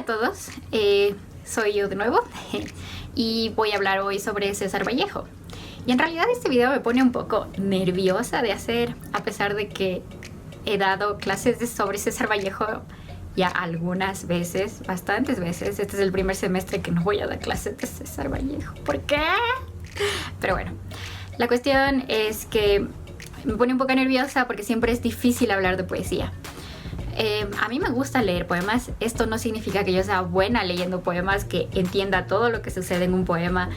a todos, soy yo de nuevo y voy a hablar hoy sobre César Vallejo. Y en realidad este video me pone un poco nerviosa de hacer, a pesar de que he dado clases sobre César Vallejo ya algunas veces, bastantes veces. Este es el primer semestre que no voy a dar clases de César Vallejo. ¿Por qué? Pero bueno, la cuestión es que me pone un poco nerviosa porque siempre es difícil hablar de poesía. A mí me gusta leer poemas. Esto no significa que yo sea buena leyendo poemas, que entienda todo lo que sucede en un poema,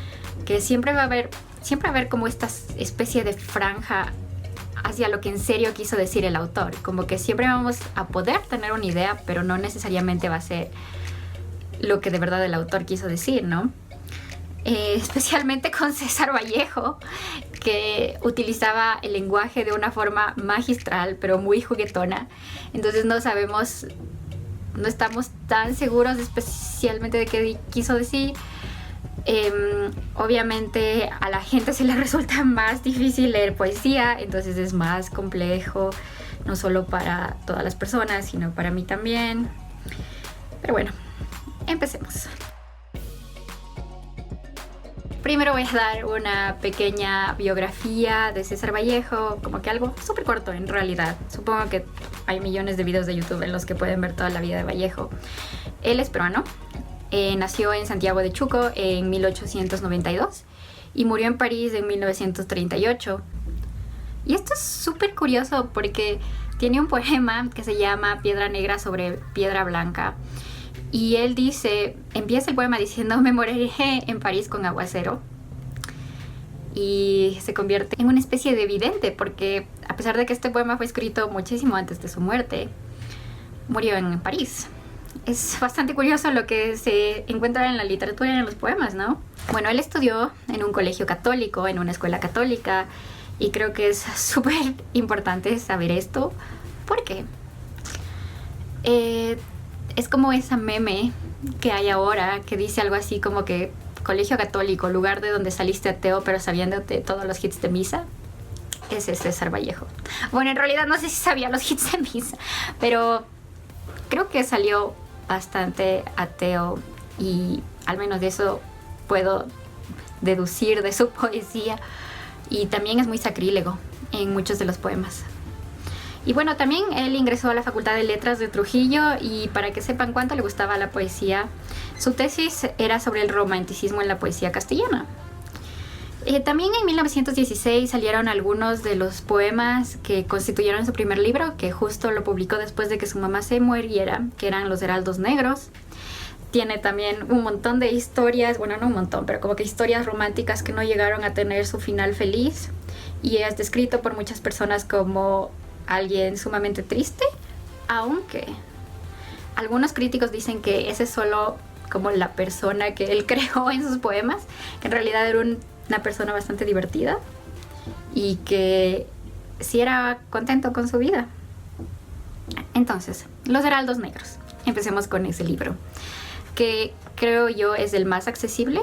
que siempre va a haber como esta especie de franja hacia lo que en serio quiso decir el autor. Como que siempre vamos a poder tener una idea, pero no necesariamente va a ser lo que de verdad el autor quiso decir, ¿no? Especialmente con César Vallejo, que utilizaba el lenguaje de una forma magistral, pero muy juguetona. Entonces no estamos tan seguros especialmente de qué quiso decir. Obviamente a la gente se le resulta más difícil leer poesía, entonces es más complejo, no solo para todas las personas, sino para mí también. Pero bueno, empecemos. Primero voy a dar una pequeña biografía de César Vallejo, como que algo súper corto en realidad. Supongo que hay millones de videos de YouTube en los que pueden ver toda la vida de Vallejo. Él es peruano, nació en Santiago de Chuco en 1892 y murió en París en 1938. Y esto es súper curioso porque tiene un poema que se llama Piedra Negra sobre Piedra Blanca. Y él empieza el poema diciendo: me moriré en París con aguacero. Y se convierte en una especie de vidente, porque a pesar de que este poema fue escrito muchísimo antes de su muerte, murió en París. Es bastante curioso lo que se encuentra en la literatura y en los poemas, ¿no? Bueno, él estudió en un colegio católico, en una escuela católica, y creo que es súper importante saber esto. ¿Por qué? Es como esa meme que hay ahora que dice algo así como que colegio católico, lugar de donde saliste ateo pero sabiéndote todos los hits de misa. Ese es César Vallejo. Bueno, en realidad no sé si sabía los hits de misa, pero creo que salió bastante ateo y al menos de eso puedo deducir de su poesía. Y también es muy sacrílego en muchos de los poemas. Y bueno, también él ingresó a la Facultad de Letras de Trujillo, y para que sepan cuánto le gustaba la poesía, su tesis era sobre el romanticismo en la poesía castellana. También en 1916 salieron algunos de los poemas que constituyeron su primer libro, que justo lo publicó después de que su mamá se muriera, que eran Los Heraldos Negros. Tiene también un montón de historias, bueno, no un montón, pero como que historias románticas que no llegaron a tener su final feliz, y es descrito por muchas personas como alguien sumamente triste, aunque algunos críticos dicen que ese es solo como la persona que él creó en sus poemas, que en realidad era una persona bastante divertida y que sí era contento con su vida. Entonces, Los Heraldos Negros. Empecemos con ese libro, que creo yo es el más accesible.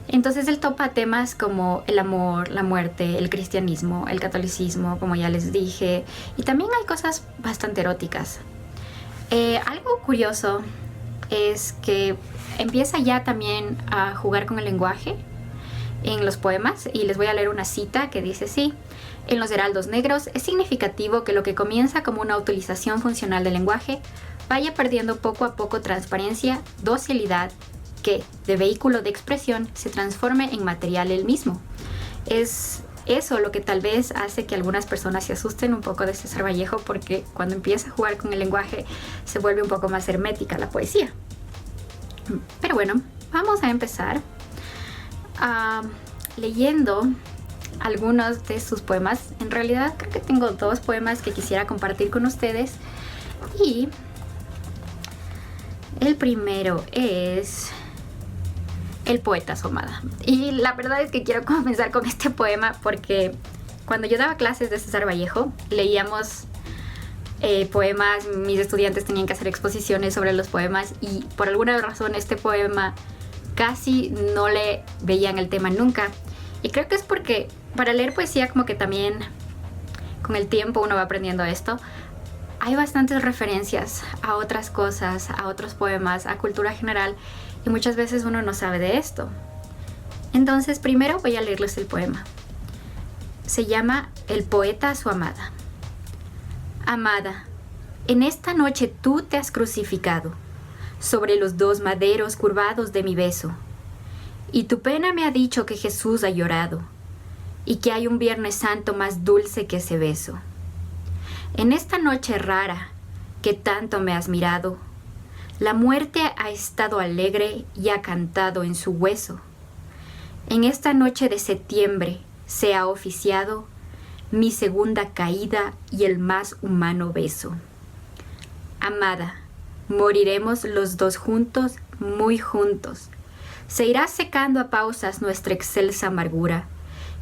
Entonces él topa temas como el amor, la muerte, el cristianismo, el catolicismo, como ya les dije, y también hay cosas bastante eróticas. Algo curioso es que empieza ya también a jugar con el lenguaje en los poemas, y les voy a leer una cita que dice así: en Los Heraldos Negros es significativo que lo que comienza como una utilización funcional del lenguaje vaya perdiendo poco a poco transparencia, docilidad, que de vehículo de expresión se transforme en material él mismo. Es eso lo que tal vez hace que algunas personas se asusten un poco de César Vallejo, porque cuando empieza a jugar con el lenguaje se vuelve un poco más hermética la poesía. Pero bueno, vamos a empezar leyendo algunos de sus poemas. En realidad creo que tengo dos poemas que quisiera compartir con ustedes, y el primero es El poeta asomada. Y la verdad es que quiero comenzar con este poema porque cuando yo daba clases de César Vallejo leíamos poemas, mis estudiantes tenían que hacer exposiciones sobre los poemas, y por alguna razón este poema casi no le veían el tema nunca. Y creo que es porque para leer poesía como que también con el tiempo uno va aprendiendo esto. hay bastantes referencias a otras cosas, a otros poemas, a cultura general, y muchas veces uno no sabe de esto. Entonces, primero voy a leerles el poema. Se llama El poeta a su amada. Amada, en esta noche tú te has crucificado sobre los dos maderos curvados de mi beso, y tu pena me ha dicho que Jesús ha llorado, y que hay un Viernes Santo más dulce que ese beso. En esta noche rara que tanto me has mirado, la muerte ha estado alegre y ha cantado en su hueso. En esta noche de septiembre se ha oficiado mi segunda caída y el más humano beso. Amada, moriremos los dos juntos, muy juntos. Se irá secando a pausas nuestra excelsa amargura,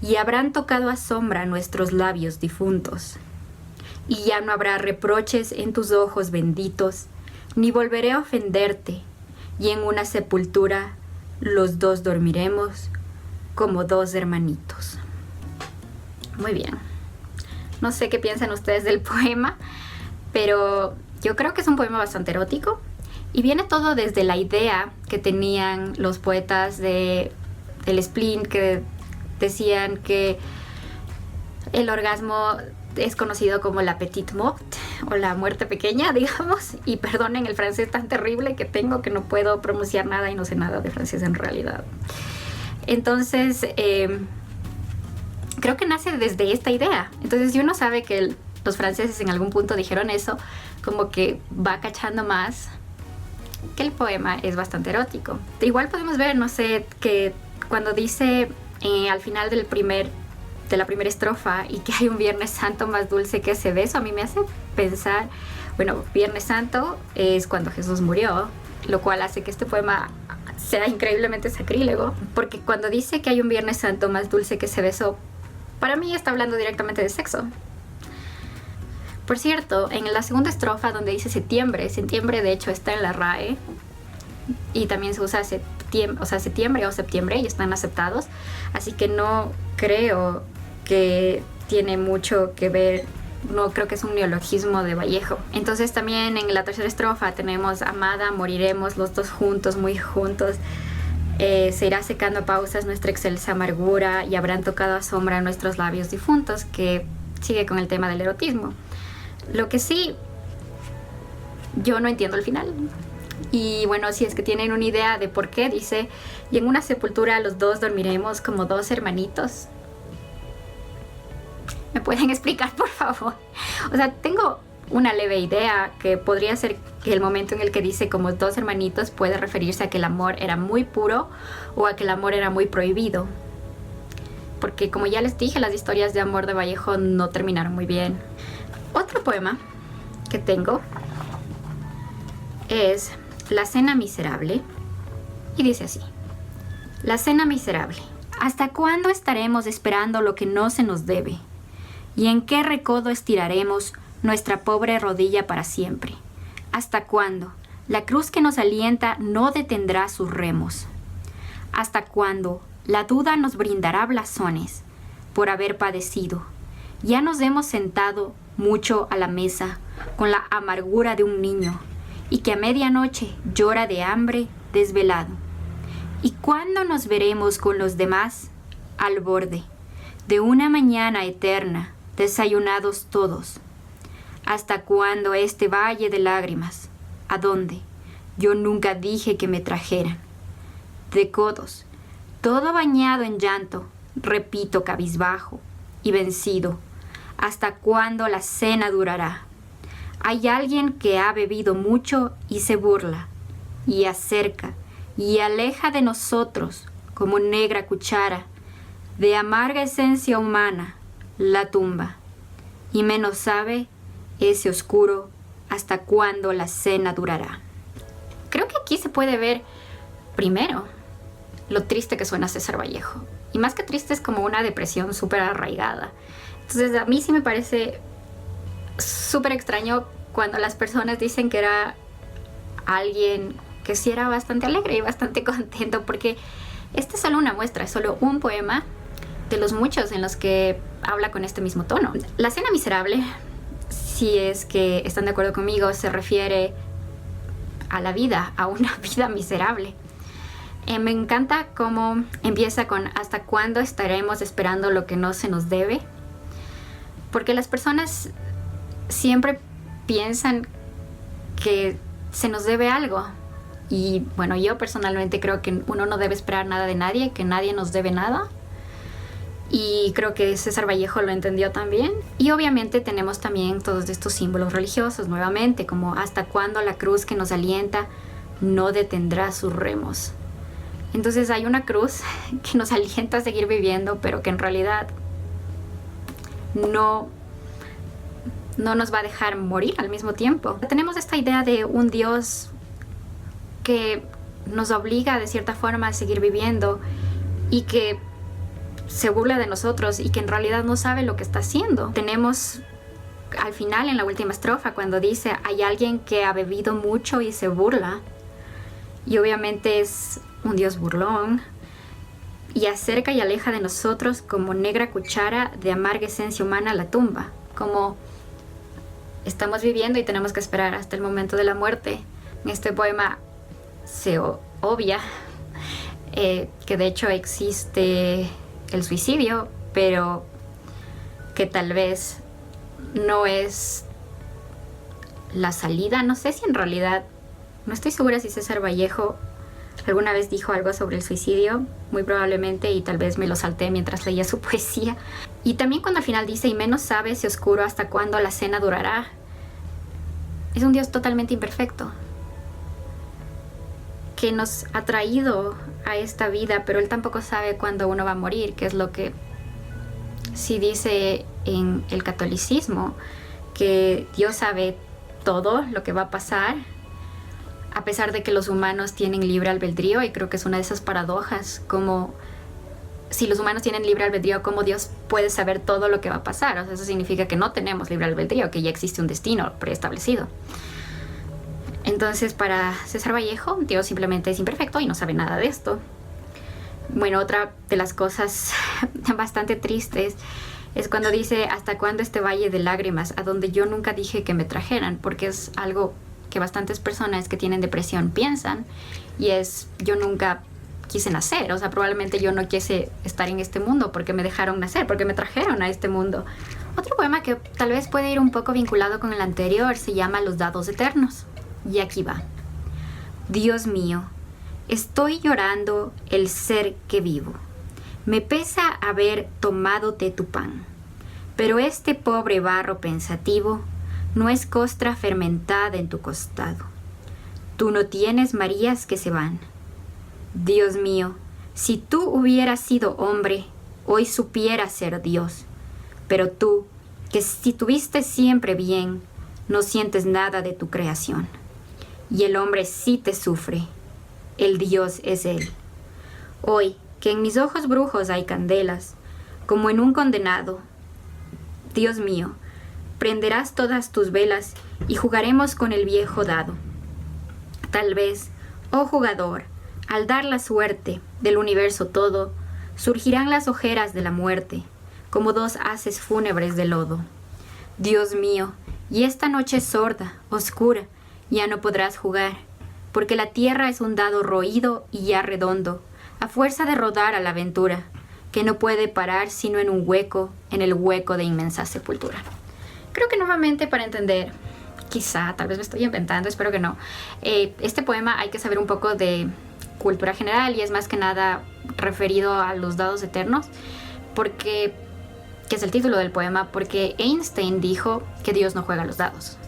y habrán tocado a sombra nuestros labios difuntos. Y ya no habrá reproches en tus ojos benditos, ni volveré a ofenderte, y en una sepultura los dos dormiremos como dos hermanitos. Muy bien. No sé qué piensan ustedes del poema, pero yo creo que es un poema bastante erótico, y viene todo desde la idea que tenían los poetas del spleen, que decían que el orgasmo es conocido como la petite mort, o la muerte pequeña, digamos, y perdonen el francés tan terrible que tengo, que no puedo pronunciar nada y no sé nada de francés en realidad. Entonces, creo que nace desde esta idea. Entonces, si uno sabe que los franceses en algún punto dijeron eso, como que va cachando más que el poema es bastante erótico. Igual podemos ver, no sé, que cuando dice al final de la primera estrofa, y que hay un Viernes Santo más dulce que ese beso, a mí me hace pensar, bueno, Viernes Santo es cuando Jesús murió, lo cual hace que este poema sea increíblemente sacrílego, porque cuando dice que hay un Viernes Santo más dulce que ese beso, para mí está hablando directamente de sexo. Por cierto, en la segunda estrofa donde dice septiembre de hecho está en la RAE, y también se usa septiembre o septiembre, y están aceptados, así que no creo que tiene mucho que ver, no creo que es un neologismo de Vallejo. Entonces también en la tercera estrofa tenemos amada, moriremos los dos juntos, muy juntos, se irá secando a pausas nuestra excelsa amargura, y habrán tocado a sombra nuestros labios difuntos, que sigue con el tema del erotismo. Lo que sí, yo no entiendo el final. Y bueno, si es que tienen una idea de por qué dice, y en una sepultura los dos dormiremos como dos hermanitos, ¿me pueden explicar, por favor? O sea, tengo una leve idea que podría ser que el momento en el que dice como dos hermanitos puede referirse a que el amor era muy puro, o a que el amor era muy prohibido. Porque como ya les dije, las historias de amor de Vallejo no terminaron muy bien. Otro poema que tengo es La Cena Miserable, y dice así: La Cena Miserable. ¿Hasta cuándo estaremos esperando lo que no se nos debe? ¿Y en qué recodo estiraremos nuestra pobre rodilla para siempre? ¿Hasta cuándo la cruz que nos alienta no detendrá sus remos? ¿Hasta cuándo la duda nos brindará blasones por haber padecido? Ya nos hemos sentado mucho a la mesa con la amargura de un niño, y que a medianoche llora de hambre desvelado. ¿Y cuándo nos veremos con los demás al borde de una mañana eterna, desayunados todos? ¿Hasta cuándo este valle de lágrimas, a donde yo nunca dije que me trajeran? De codos, todo bañado en llanto, repito cabizbajo y vencido: ¿hasta cuándo la cena durará? Hay alguien que ha bebido mucho y se burla, y acerca y aleja de nosotros, como negra cuchara de amarga esencia humana, la tumba, y menos sabe ese oscuro hasta cuándo la cena durará. Creo que aquí se puede ver, primero, lo triste que suena César Vallejo, y más que triste es como una depresión súper arraigada. Entonces a mí sí me parece súper extraño cuando las personas dicen que era alguien que sí era bastante alegre y bastante contento, porque esta es solo una muestra, es solo un poema de los muchos en los que habla con este mismo tono. La Cena Miserable, si si es que están de acuerdo conmigo, se refiere a la vida, a una vida miserable. Me encanta cómo empieza con ¿hasta cuándo estaremos esperando lo que no se nos debe? Porque las personas siempre piensan que se nos debe algo. Y bueno, yo personalmente creo que uno no debe esperar nada de nadie, que nadie nos debe nada. Y creo que César Vallejo lo entendió también. Y obviamente tenemos también todos estos símbolos religiosos nuevamente, como ¿hasta cuándo la cruz que nos alienta no detendrá sus remos? Entonces hay una cruz que nos alienta a seguir viviendo, pero que en realidad no nos va a dejar morir al mismo tiempo. Tenemos esta idea de un Dios que nos obliga de cierta forma a seguir viviendo y que se burla de nosotros y que en realidad no sabe lo que está haciendo. Tenemos al final, en la última estrofa, cuando dice hay alguien que ha bebido mucho y se burla, y obviamente es un Dios burlón, y acerca y aleja de nosotros como negra cuchara de amarga esencia humana a la tumba. Como estamos viviendo y tenemos que esperar hasta el momento de la muerte. En este poema se obvia que de hecho existe el suicidio, pero que tal vez no es la salida. No sé si en realidad, no estoy segura si César Vallejo alguna vez dijo algo sobre el suicidio, muy probablemente, y tal vez me lo salté mientras leía su poesía. Y también cuando al final dice, y menos sabe si oscuro hasta cuándo la cena durará. Es un Dios totalmente imperfecto, que nos ha traído a esta vida, pero Él tampoco sabe cuándo uno va a morir, que es lo que sí dice en el catolicismo, que Dios sabe todo lo que va a pasar, a pesar de que los humanos tienen libre albedrío. Y creo que es una de esas paradojas, como si los humanos tienen libre albedrío, ¿cómo Dios puede saber todo lo que va a pasar? O sea, eso significa que no tenemos libre albedrío, que ya existe un destino preestablecido. Entonces, para César Vallejo, Dios simplemente es imperfecto y no sabe nada de esto. Bueno, otra de las cosas bastante tristes es cuando dice, ¿hasta cuándo este valle de lágrimas, a donde yo nunca dije que me trajeran? Porque es algo que bastantes personas que tienen depresión piensan, y es, yo nunca quise nacer. O sea, probablemente yo no quise estar en este mundo porque me dejaron nacer, porque me trajeron a este mundo. Otro poema que tal vez puede ir un poco vinculado con el anterior se llama Los dados eternos. Y aquí va. Dios mío, estoy llorando el ser que vivo. Me pesa haber tomádote tu pan, pero este pobre barro pensativo no es costra fermentada en tu costado. Tú no tienes Marías que se van. Dios mío, si tú hubieras sido hombre, hoy supieras ser Dios. Pero tú, que si tuviste siempre bien, no sientes nada de tu creación. Y el hombre sí te sufre, el Dios es Él. Hoy, que en mis ojos brujos hay candelas, como en un condenado, Dios mío, prenderás todas tus velas y jugaremos con el viejo dado. Tal vez, oh jugador, al dar la suerte del universo todo, surgirán las ojeras de la muerte, como dos haces fúnebres de lodo. Dios mío, y esta noche sorda, oscura, ya no podrás jugar, porque la tierra es un dado roído y ya redondo, a fuerza de rodar a la aventura, que no puede parar sino en un hueco, en el hueco de inmensa sepultura. Creo que nuevamente, para entender, quizá, tal vez me estoy inventando, espero que no, este poema hay que saber un poco de cultura general, y es más que nada referido a los dados eternos, porque, que es el título del poema, porque Einstein dijo que Dios no juega los dados.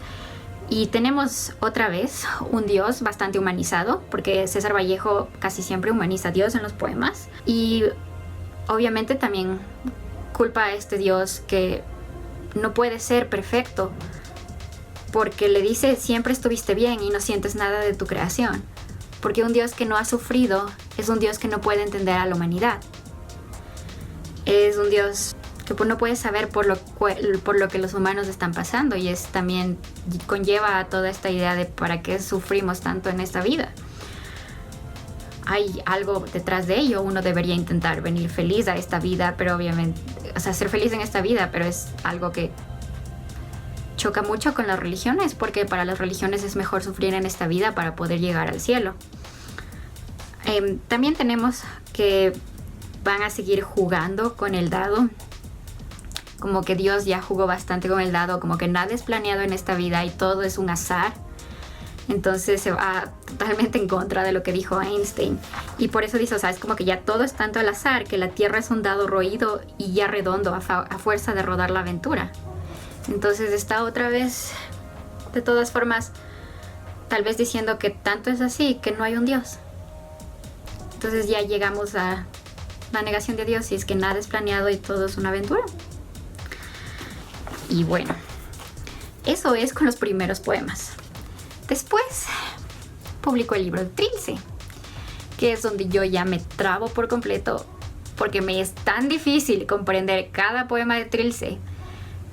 Y tenemos otra vez un Dios bastante humanizado, porque César Vallejo casi siempre humaniza a Dios en los poemas, y obviamente también culpa a este Dios que no puede ser perfecto, porque le dice siempre estuviste bien y no sientes nada de tu creación, porque un Dios que no ha sufrido es un Dios que no puede entender a la humanidad, es un Dios que no puede saber por lo que los humanos están pasando, y es también conlleva a toda esta idea de para qué sufrimos tanto en esta vida. Hay algo detrás de ello. Uno debería intentar venir feliz a esta vida, pero obviamente, o sea, ser feliz en esta vida, pero es algo que choca mucho con las religiones, porque para las religiones es mejor sufrir en esta vida para poder llegar al cielo. También tenemos que van a seguir jugando con el dado, como que Dios ya jugó bastante con el dado, como que nada es planeado en esta vida y todo es un azar. Entonces se va totalmente en contra de lo que dijo Einstein. Y por eso dice, o sea, es como que ya todo es tanto al azar, que la Tierra es un dado roído y ya redondo a fuerza de rodar la aventura. Entonces está otra vez, de todas formas, tal vez diciendo que tanto es así, que no hay un Dios. Entonces ya llegamos a la negación de Dios, y es que nada es planeado y todo es una aventura. Y bueno, eso es con los primeros poemas. Después publicó el libro de Trilce, que es donde yo ya me trabo por completo, porque me es tan difícil comprender cada poema de Trilce,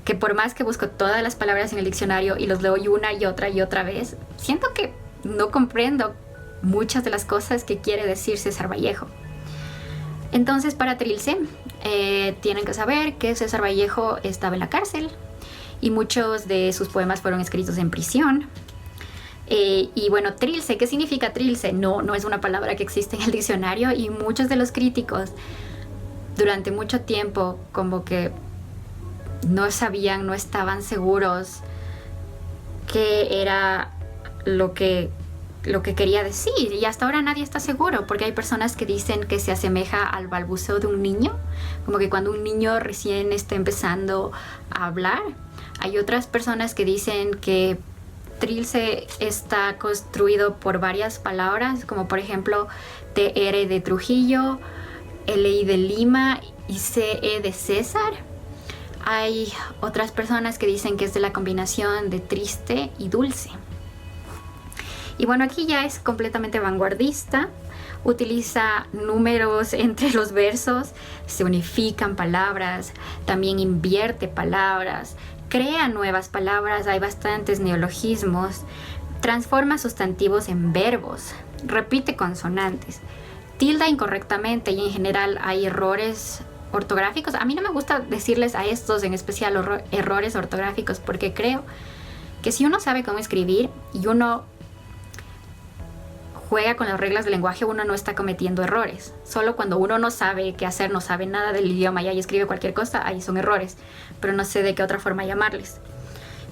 que por más que busco todas las palabras en el diccionario y los leo una y otra vez, siento que no comprendo muchas de las cosas que quiere decir César Vallejo. Entonces, para Trilce, tienen que saber que César Vallejo estaba en la cárcel y muchos de sus poemas fueron escritos en prisión. Y bueno, Trilce, ¿qué significa Trilce? No es una palabra que existe en el diccionario, y muchos de los críticos durante mucho tiempo como que no sabían, no estaban seguros qué era lo que quería decir, y hasta ahora nadie está seguro, porque hay personas que dicen que se asemeja al balbuceo de un niño, como que cuando un niño recién está empezando a hablar. Hay otras personas que dicen que Trilce está construido por varias palabras, como por ejemplo TR de Trujillo, LI de Lima y CE de César. Hay otras personas que dicen que es de la combinación de triste y dulce. Y bueno, aquí ya es completamente vanguardista. Utiliza números entre los versos, se unifican palabras, también invierte palabras, crea nuevas palabras, hay bastantes neologismos, transforma sustantivos en verbos, repite consonantes, tilda incorrectamente, y en general hay errores ortográficos. A mí no me gusta decirles a estos en especial errores ortográficos, porque creo que si uno sabe cómo escribir y uno juega con las reglas del lenguaje, uno no está cometiendo errores. Solo cuando uno no sabe qué hacer, no sabe nada del idioma y ahí escribe cualquier cosa, ahí son errores, pero no sé de qué otra forma llamarles.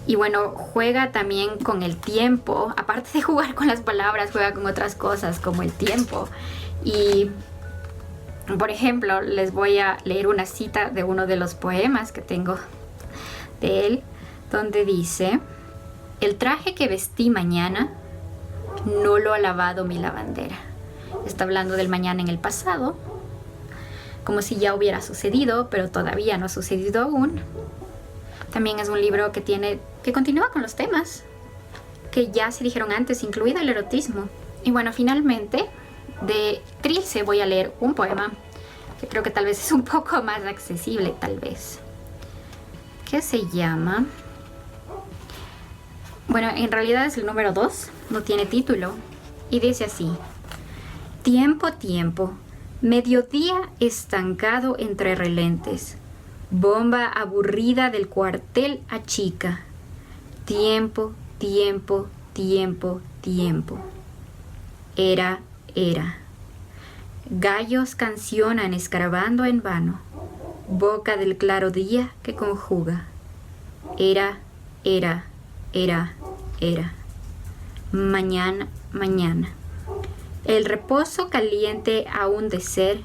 Y bueno, juega también con el tiempo. Aparte de jugar con las palabras, juega con otras cosas como el tiempo. Y por ejemplo, les voy a leer una cita de uno de los poemas que tengo de él, donde dice: el traje que vestí mañana no lo ha lavado mi lavandera. Está hablando del mañana en el pasado, como si ya hubiera sucedido, pero todavía no ha sucedido aún. También es un libro que continúa con los temas que ya se dijeron antes, incluido el erotismo. Y bueno, finalmente, de Trilce voy a leer un poema que creo que tal vez es un poco más accesible, tal vez, que se llama... Bueno, en realidad es el número 2, no tiene título, y dice así: tiempo, tiempo, mediodía estancado entre relentes, bomba aburrida del cuartel achica, tiempo, tiempo, tiempo, tiempo, era, gallos cancionan escarbando en vano, boca del claro día que conjuga, era, mañana, mañana. El reposo caliente aún de ser,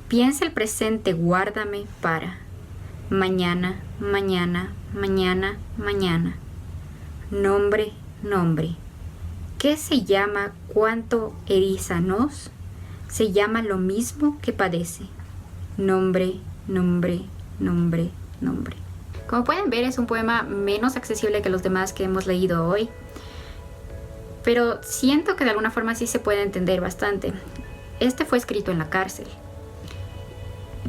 piensa el presente, guárdame para mañana, mañana, mañana, mañana. Nombre, nombre. ¿Qué se llama cuanto erízanos? Se llama lo mismo que padece. Nombre, nombre, nombre, nombre. Como pueden ver, es un poema menos accesible que los demás que hemos leído hoy, pero siento que de alguna forma sí se puede entender bastante. Este fue escrito en la cárcel.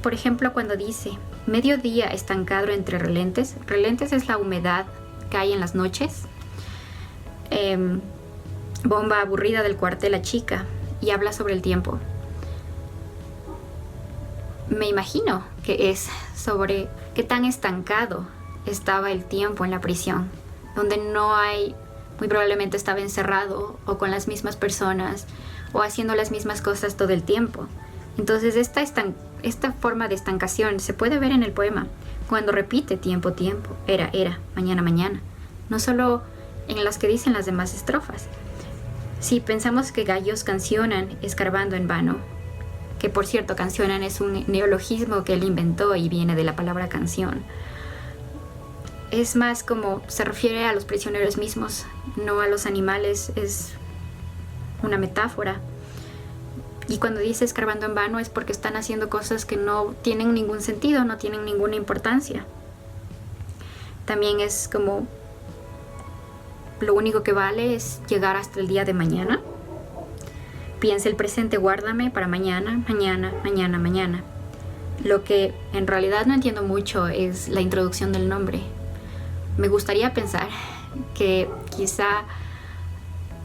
Por ejemplo, cuando dice mediodía estancado entre relentes, relentes es la humedad que hay en las noches, bomba aburrida del cuartel a chica, y habla sobre el tiempo. Me imagino que es sobre qué tan estancado estaba el tiempo en la prisión, donde no hay, muy probablemente estaba encerrado o con las mismas personas o haciendo las mismas cosas todo el tiempo. Entonces esta forma de estancación se puede ver en el poema, cuando repite tiempo, tiempo, era, mañana, mañana. No solo en las que dicen las demás estrofas. Si pensamos que gallos cancionan escarbando en vano, que por cierto cancionan es un neologismo que él inventó y viene de la palabra canción, es más como se refiere a los prisioneros mismos, no a los animales, es una metáfora. Y cuando dice escarbando en vano es porque están haciendo cosas que no tienen ningún sentido, no tienen ninguna importancia. También es como lo único que vale es llegar hasta el día de mañana. Piensa el presente, guárdame para mañana, mañana, mañana, mañana. Lo que en realidad no entiendo mucho es la introducción del nombre. Me gustaría pensar que quizá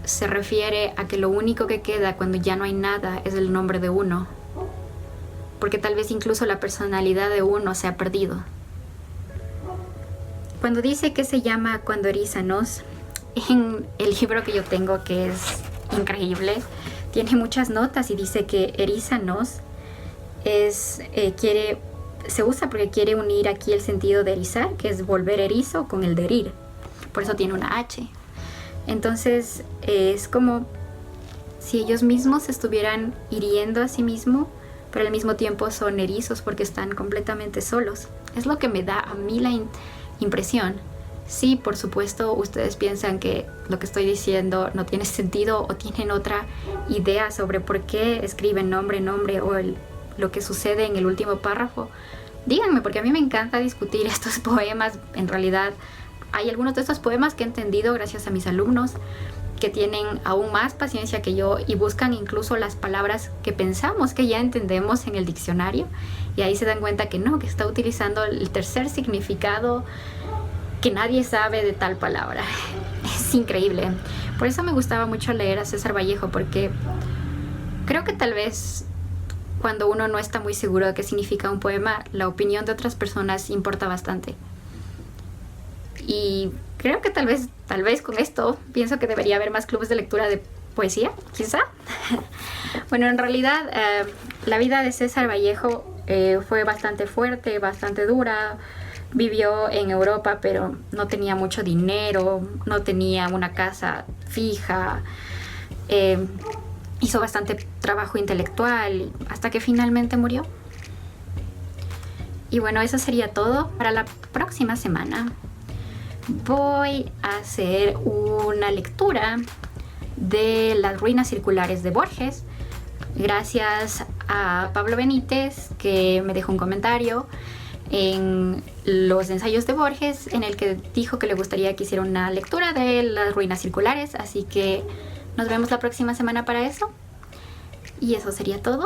se refiere a que lo único que queda cuando ya no hay nada es el nombre de uno, porque tal vez incluso la personalidad de uno se ha perdido. Cuando dice que se llama Cuando erízanos, en el libro que yo tengo, que es increíble, tiene muchas notas y dice que erízanos se usa porque quiere unir aquí el sentido de erizar, que es volver erizo, con el de herir. Por eso tiene una H. Entonces es como si ellos mismos estuvieran hiriendo a sí mismos, pero al mismo tiempo son erizos porque están completamente solos. Es lo que me da a mí la impresión. Sí, por supuesto, ustedes piensan que lo que estoy diciendo no tiene sentido o tienen otra idea sobre por qué escriben nombre o lo que sucede en el último párrafo. Díganme, porque a mí me encanta discutir estos poemas. En realidad, hay algunos de estos poemas que he entendido gracias a mis alumnos que tienen aún más paciencia que yo y buscan incluso las palabras que pensamos que ya entendemos en el diccionario, y ahí se dan cuenta que no, que está utilizando el tercer significado que nadie sabe de tal palabra. Es increíble. Por eso me gustaba mucho leer a César Vallejo, porque creo que tal vez cuando uno no está muy seguro de qué significa un poema, la opinión de otras personas importa bastante. Y creo que tal vez con esto pienso que debería haber más clubes de lectura de poesía, quizá. Bueno, en realidad la vida de César Vallejo fue bastante fuerte, bastante dura. Vivió en Europa, pero no tenía mucho dinero, no tenía una casa fija. Hizo bastante trabajo intelectual hasta que finalmente murió. Y bueno, eso sería todo. Para la próxima semana voy a hacer una lectura de Las ruinas circulares de Borges, gracias a Pablo Benítez, que me dejó un comentario en los ensayos de Borges en el que dijo que le gustaría que hiciera una lectura de Las ruinas circulares. Así que nos vemos la próxima semana para eso. Y eso sería todo.